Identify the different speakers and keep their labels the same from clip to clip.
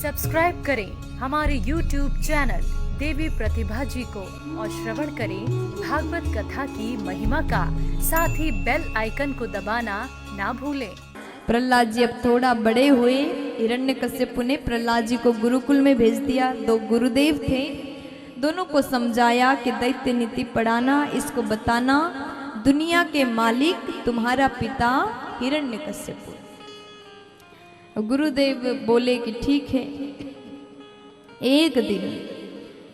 Speaker 1: Subscribe करें हमारे YouTube channel देवी प्रतिभा जी को और श्रवण करें भागवत कथा की महिमा का, साथ ही बेल आइकन को दबाना ना भूलें।
Speaker 2: प्रहलाद जी अब थोड़ा बड़े हुए। हिरण्यकश्यपु ने प्रहलाद जी को गुरुकुल में भेज दिया। दो गुरुदेव थे, दोनों को समझाया कि दैत्य नीति पढ़ाना, इसको बताना दुनिया के मालिक तुम्हारा पिता हिरण्यकश्यपु। गुरुदेव बोले कि ठीक है। एक दिन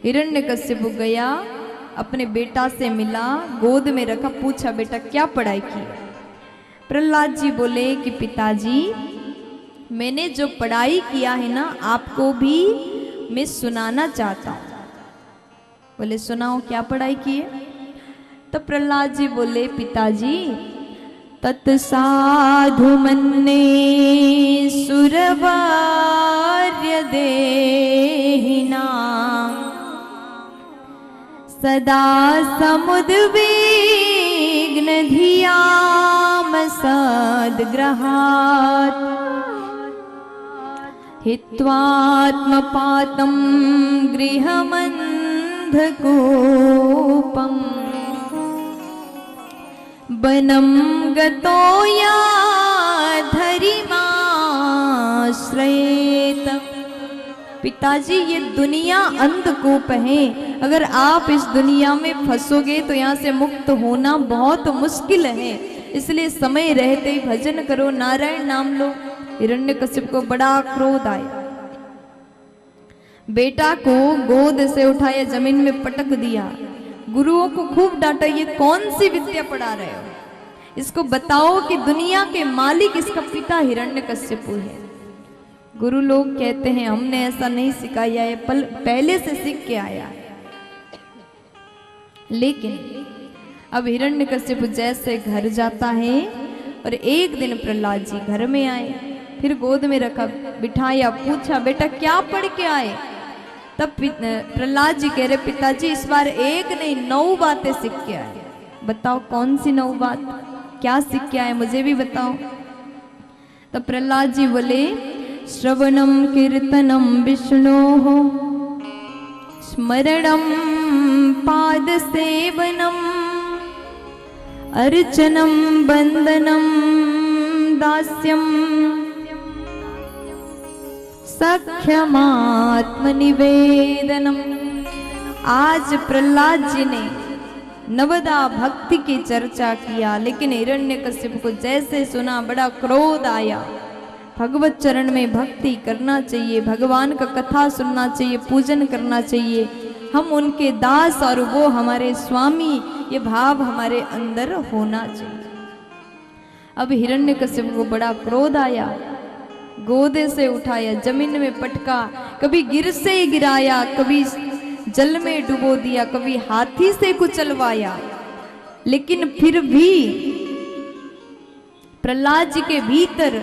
Speaker 2: हिरण्यकश्यपु गया, अपने बेटा से मिला, गोद में रखा, पूछा बेटा क्या पढ़ाई की। प्रहलाद जी बोले कि पिताजी मैंने जो पढ़ाई किया है ना, आपको भी मैं सुनाना चाहता हूँ। बोले सुनाओ क्या पढ़ाई की है। तब प्रहलाद जी बोले पिताजी तत्साधु मन्ये सुरवार्य देहिना सदा समुद्विग्न धियाम सद्ग्रहात् हित्वात्मपातं गृहमन्धकूपम् वनं गतो याधरिमाश्रयेत। पिताजी ये दुनिया अंधकूप है, अगर आप इस दुनिया में फंसोगे तो यहाँ से मुक्त होना बहुत मुश्किल है, इसलिए समय रहते ही भजन करो, नारायण नाम लो। हिरण्यकश्यप को बड़ा क्रोध आया, बेटा को गोद से उठाया, जमीन में पटक दिया, गुरुओं को खूब डांटा, ये कौन सी विद्या पढ़ा रहे हो, इसको बताओ कि दुनिया के मालिक इसका पिता हिरण्यकश्यपु है। गुरु लोग कहते हैं हमने ऐसा नहीं सिखाया है, पहले से सीख के आया है। लेकिन अब हिरण्यकश्यपु जैसे घर जाता है, और एक दिन प्रहलाद जी घर में आए, फिर गोद में रखा, बिठाया, पूछा बेटा क्या पढ़ के आए। तब प्रहलाद जी कह रहे पिताजी इस बार एक नहीं 9 बातें सीख के आए। बताओ कौन सी 9 बात, क्या सीख के आए, मुझे भी बताओ। तब प्रहलाद जी बोले श्रवणम कीर्तनम विष्णोः स्मरणम पाद सेवनम अर्चनम वंदनम दास्यम सख्यमात्मनिवेदनम। आज प्रहलाद जी ने नवदा भक्ति की चर्चा किया, लेकिन हिरण्यकश्यप को जैसे सुना बड़ा क्रोध आया। भगवत चरण में भक्ति करना चाहिए, भगवान का कथा सुनना चाहिए, पूजन करना चाहिए, हम उनके दास और वो हमारे स्वामी, ये भाव हमारे अंदर होना चाहिए। अब हिरण्यकश्यप को बड़ा क्रोध आया, गोदे से उठाया, जमीन में पटका, कभी गिर से गिराया, कभी जल में डुबो दिया, कभी हाथी से कुचलवाया, लेकिन फिर भी प्रहलाद जी के भीतर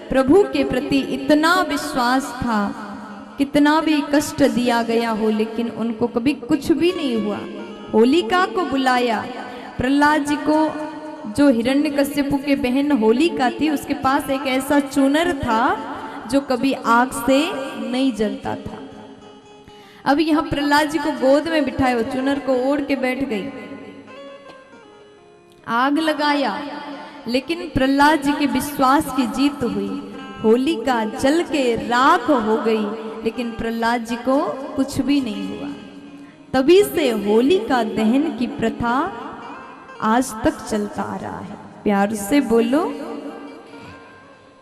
Speaker 2: प्रभु के प्रति इतना विश्वास था, कितना भी कष्ट दिया गया हो लेकिन उनको कभी कुछ भी नहीं हुआ। होलिका को बुलाया, प्रहलाद जी को, जो हिरण्यकश्यपु के बहन होलिका थी, उसके पास एक ऐसा चूनर था जो कभी आग से नहीं जलता था। अब यहाँ प्रहलाद जी को गोद में बिठाया, चूनर को ओढ़ के बैठ गई, आग लगाया, लेकिन प्रहलाद जी के विश्वास की जीत हुई। होलिका जल के राख हो गई, लेकिन प्रहलाद जी को कुछ भी नहीं हुआ। तभी से होलिका दहन की प्रथा आज तक चलता आ रहा है। प्यार से बोलो